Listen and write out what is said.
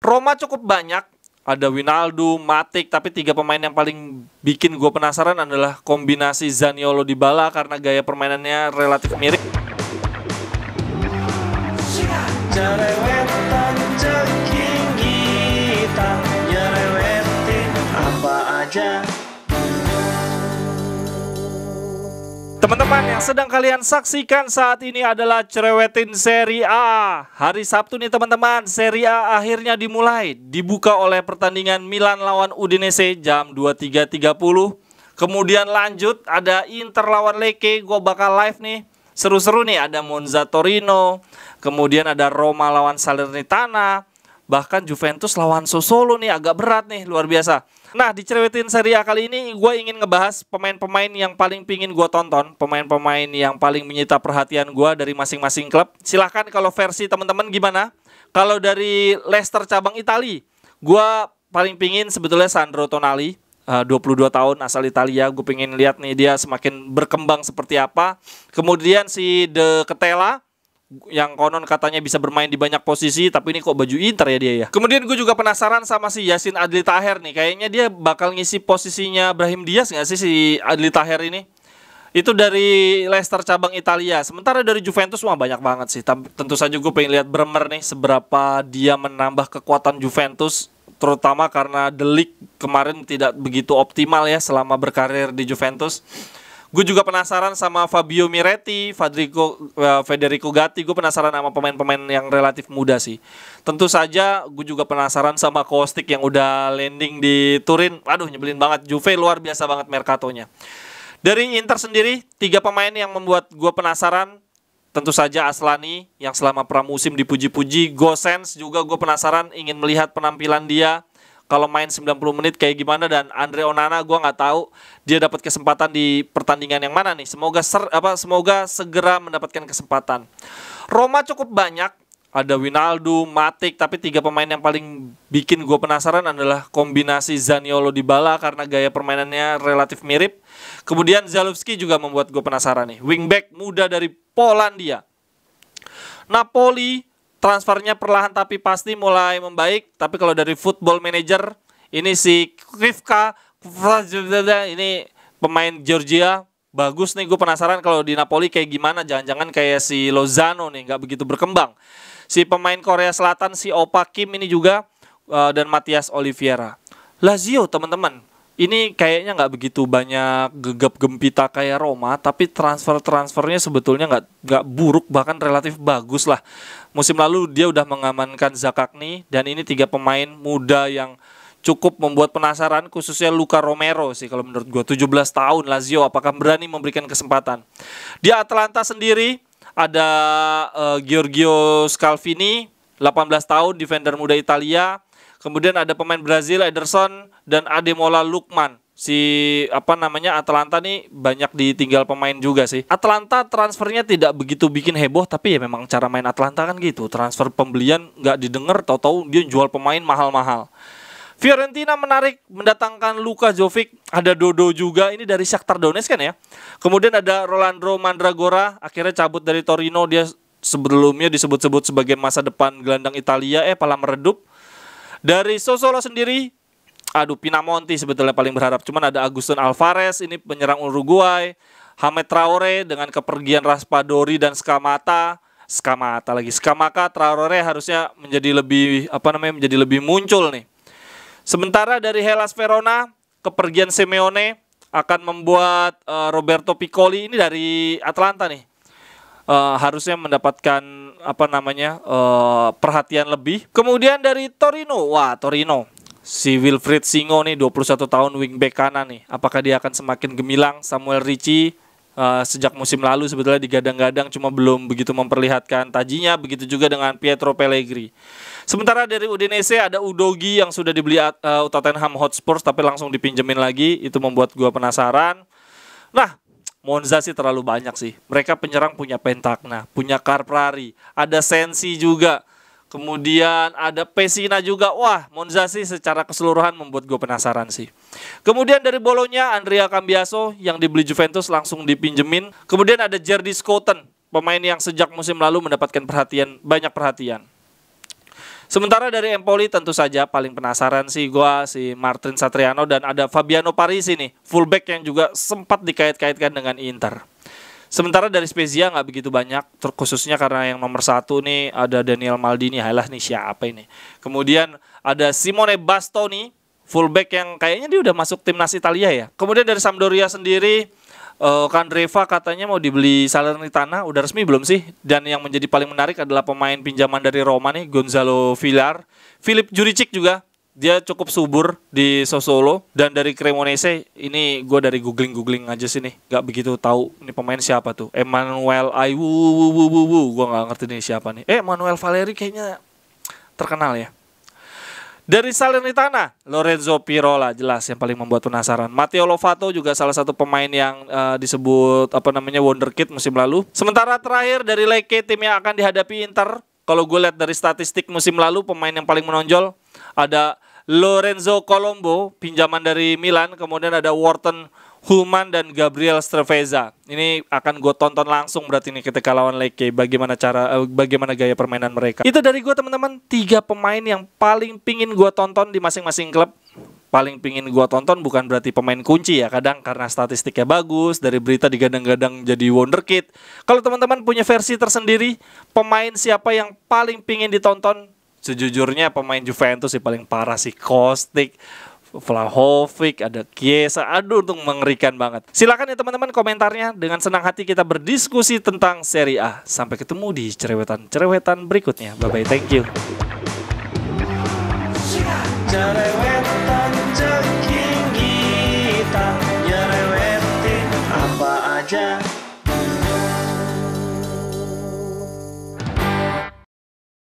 Roma cukup banyak, ada Wijnaldum, Matic, tapi tiga pemain yang paling bikin gue penasaran adalah kombinasi Zaniolo Dybala karena gaya permainannya relatif mirip. Cerewetan ceking kita, nyerewetin apa aja. Teman-teman, yang sedang kalian saksikan saat ini adalah Cerewetin Serie A. Hari Sabtu nih teman-teman, Serie A akhirnya dimulai. Dibuka oleh pertandingan Milan lawan Udinese jam 23.30. Kemudian lanjut ada Inter lawan Lecce, gue bakal live nih. Seru-seru nih, ada Monza Torino. Kemudian ada Roma lawan Salernitana. Bahkan Juventus lawan Sassuolo nih, agak berat nih, luar biasa. Nah, di Cerewetin Serie A kali ini gue ingin ngebahas pemain-pemain yang paling pingin gue tonton, pemain-pemain yang paling menyita perhatian gue dari masing-masing klub. Silahkan kalau versi teman-teman gimana? Kalau dari Leicester cabang Itali, gue paling pingin sebetulnya Sandro Tonali, 22 tahun asal Italia. Gue pengen lihat nih dia semakin berkembang seperti apa. Kemudian si De Ketela, yang konon katanya bisa bermain di banyak posisi, tapi ini kok baju Inter ya dia ya. Kemudian gue juga penasaran sama si Yacine Adli Taher nih. Kayaknya dia bakal ngisi posisinya Brahim Diaz nggak sih si Adli Taher ini? Itu dari Leicester cabang Italia. Sementara dari Juventus wah banyak banget sih. Tentu saja gue pengen lihat Bremer nih, seberapa dia menambah kekuatan Juventus, terutama karena De Ligt kemarin tidak begitu optimal ya selama berkarir di Juventus. Gue juga penasaran sama Fabio Miretti, Federico Gatti. Gue penasaran sama pemain-pemain yang relatif muda sih. Tentu saja gue juga penasaran sama Kostic yang udah landing di Turin. Aduh, nyebelin banget. Juve luar biasa banget merkatonya. Dari Inter sendiri, tiga pemain yang membuat gue penasaran. Tentu saja Aslani yang selama pramusim dipuji-puji. Gosens juga gue penasaran, ingin melihat penampilan dia kalau main 90 menit kayak gimana. Dan Andre Onana gue nggak tahu dia dapat kesempatan di pertandingan yang mana nih. Semoga segera mendapatkan kesempatan. Roma cukup banyak, ada Wijnaldum, Matic, tapi tiga pemain yang paling bikin gue penasaran adalah kombinasi Zaniolo Dybala karena gaya permainannya relatif mirip. Kemudian Zalewski juga membuat gue penasaran nih, wingback muda dari Polandia. Napoli transfernya perlahan tapi pasti mulai membaik. Tapi kalau dari Football Manager, ini si Krivka, ini pemain Georgia, bagus nih. Gue penasaran kalau di Napoli kayak gimana. Jangan-jangan kayak si Lozano nih, nggak begitu berkembang. Si pemain Korea Selatan, si Opa Kim ini juga, dan Matias Oliveira. Lazio teman-teman, ini kayaknya nggak begitu banyak gegap gempita kayak Roma, tapi transfernya sebetulnya nggak buruk, bahkan relatif bagus lah. Musim lalu dia udah mengamankan Zakagni, dan ini tiga pemain muda yang cukup membuat penasaran, khususnya Luca Romero sih kalau menurut gue. 17 tahun Lazio, apakah berani memberikan kesempatan? Di Atalanta sendiri ada Giorgio Scalvini, 18 tahun, defender muda Italia. Kemudian ada pemain Brazil Ederson dan Ademola Lookman. Atalanta nih banyak ditinggal pemain juga sih. Atalanta transfernya tidak begitu bikin heboh, tapi ya memang cara main Atalanta kan gitu. Transfer pembelian nggak didengar, tahu-tahu dia jual pemain mahal-mahal. Fiorentina menarik mendatangkan Luka Jovic, ada Dodo juga, ini dari Shakhtar Donetsk kan ya. Kemudian ada Rolando Mandragora, akhirnya cabut dari Torino. Dia sebelumnya disebut-sebut sebagai masa depan gelandang Italia, malah meredup. Dari Sassuolo sendiri, Pinamonti sebetulnya paling berharap. Cuman ada Agustin Alvarez, ini penyerang Uruguay. Hamed Traore dengan kepergian Raspadori dan Scamacca Traore harusnya menjadi lebih muncul nih. Sementara dari Hellas Verona, kepergian Simeone akan membuat Roberto Piccoli ini dari Atalanta nih. Harusnya mendapatkan perhatian lebih. Kemudian dari Torino, si Wilfried Singo nih, 21 tahun, wingback kanan nih. Apakah dia akan semakin gemilang? Samuel Ricci sejak musim lalu sebetulnya digadang-gadang, cuma belum begitu memperlihatkan tajinya. Begitu juga dengan Pietro Pellegrini. Sementara dari Udinese ada Udogi yang sudah dibeli Tottenham Hotspur tapi langsung dipinjemin lagi. Itu membuat gue penasaran. Nah, Monza sih terlalu banyak sih. Mereka penyerang punya Pentagna, punya Carprari, ada Sensi juga. Kemudian ada Pessina juga. Wah, Monza sih secara keseluruhan membuat gue penasaran sih. Kemudian dari Bologna, Andrea Cambiaso yang dibeli Juventus langsung dipinjemin. Kemudian ada Jardy Schouten, pemain yang sejak musim lalu mendapatkan banyak perhatian. Sementara dari Empoli tentu saja paling penasaran sih gua si Martin Satriano dan ada Fabiano Parisi nih, fullback yang juga sempat dikait-kaitkan dengan Inter. Sementara dari Spezia nggak begitu banyak, khususnya karena yang nomor 1 nih ada Daniel Maldini. Halah nih siapa ini? Kemudian ada Simone Bastoni, fullback yang kayaknya dia udah masuk timnas Italia ya. Kemudian dari Sampdoria sendiri, Candreva katanya mau dibeli Salernitana, udah resmi belum sih? Dan yang menjadi paling menarik adalah pemain pinjaman dari Roma nih, Gonzalo Villar. Filip Juricic juga, dia cukup subur di Sassuolo. Dan dari Cremonese, ini gue dari googling aja sih nih, gak begitu tahu ini pemain siapa tuh. Emmanuel gue gak ngerti nih siapa nih. Emmanuel Valeri kayaknya terkenal ya. Dari Salernitana, Lorenzo Pirola jelas yang paling membuat penasaran. Matteo Lovato juga salah satu pemain yang disebut wonderkid musim lalu. Sementara terakhir dari Lecce, tim yang akan dihadapi Inter. Kalau gue lihat dari statistik musim lalu, pemain yang paling menonjol ada Lorenzo Colombo, pinjaman dari Milan. Kemudian ada Wharton Hulman dan Gabriel Streveza. Ini akan gue tonton langsung berarti nih ketika lawan Lecce, bagaimana gaya permainan mereka. Itu dari gue teman-teman, 3 pemain yang paling pingin gue tonton di masing-masing klub. Paling pingin gue tonton bukan berarti pemain kunci ya, kadang karena statistiknya bagus, dari berita digadang-gadang jadi wonderkid. Kalau teman-teman punya versi tersendiri, pemain siapa yang paling pingin ditonton? Sejujurnya pemain Juventus sih paling parah sih, Kostic, Vlahovic, ada Chiesa, aduh untuk mengerikan banget. Silakan ya teman-teman komentarnya, dengan senang hati kita berdiskusi tentang Serie A. Sampai ketemu di cerewetan berikutnya. Bye-bye, thank you. Cerewetan ceking kita, nyerewetin apa aja.